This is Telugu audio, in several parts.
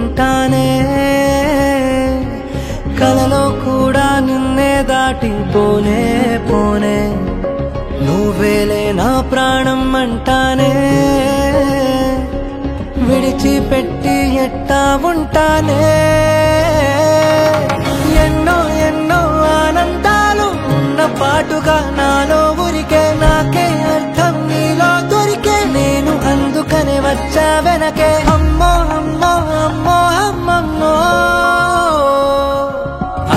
ఉంటానే కలలో కూడా నిన్నే దాటిపోనే పోనే నువ్వేలే నా ప్రాణం అంటానే విడిచిపెట్టి ఎట్టా ఉంటానే ఎన్నో ఎన్నో ఆనందాలు ఉన్న పాటుగా నాలో ఊరికే నాకే అర్థం నీలో దొరికే నేను అందుకనే వచ్చా వెనకే అమ్మో అమ్మో అమ్మో అమ్మమ్మో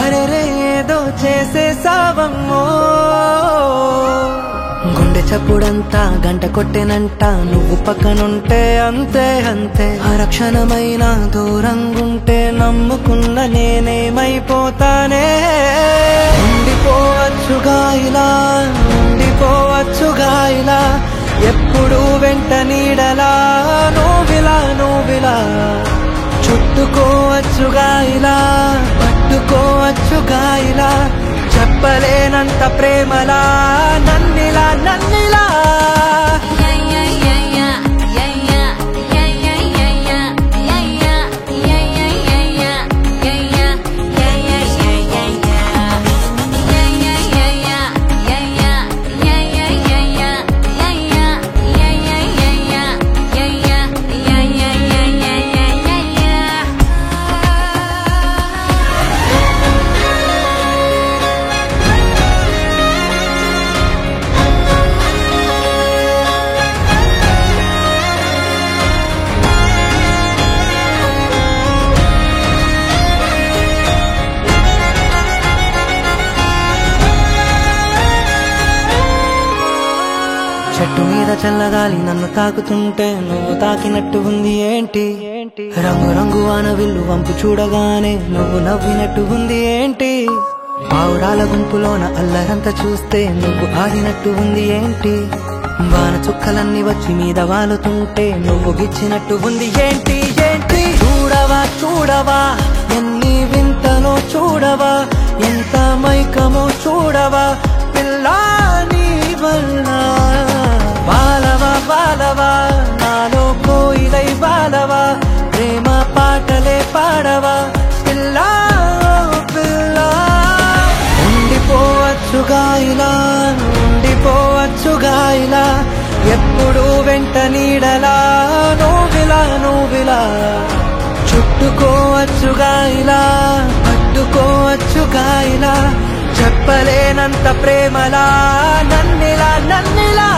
అరెరే ఏదో చేసేసావమ్మో గుండె చప్పుడంతా గంట కొట్టెనంట నువ్వు పక్కనుంటే అంతే అంతే అరక్షణమైన దూరంగుంటే నమ్ముకున్న నేనేమైపోతానే ఉండిపోవచ్చుగా ఇలా ఉండిపోవచ్చుగా ఇలా ఎప్పుడు వెంట నీడలా నువ్విలా చుట్టుకోవచ్చుగా ఇలా పట్టుకోవచ్చుగా ఇలా చెప్పలేనంత ప్రేమలా నన్నిలా చెట్టు మీద చల్లగాలి నన్ను తాకుతుంటే నువ్వు తాకినట్టు ఉంది ఏంటి రంగు రంగు వానవిల్లు వంపు చూడగానే నువ్వు నవ్వినట్టు ఉంది ఏంటి పావురాల గుంపులోన అల్లరంతా చూస్తే నువ్వు ఆడినట్టు ఉంది ఏంటి వాన చుక్కలన్నీ వచ్చి మీద వాలుతుంటే నువ్వు గిచ్చినట్టు ఉంది ఏంటి ఏంటి చూడవా చూడవా ఎన్ని వింతలో చూడవా ఎంత మైకమో చూడవా పిల్లా నీ వల్ల బాలవా బాలవా నాలో కోయిలై బాలవా ప్రేమ పాటలే పాడవా పిల్లా పిల్లా ఉండిపోవచ్చుగా ఇలా ఉండిపోవచ్చుగా ఇలా ఎప్పుడు వెంట నీడలా నువ్విలా చుట్టుకోవచ్చుగా ఇలా పట్టుకోవచ్చుగా ఇలా చెప్పలేనంత ప్రేమలా నన్నిలా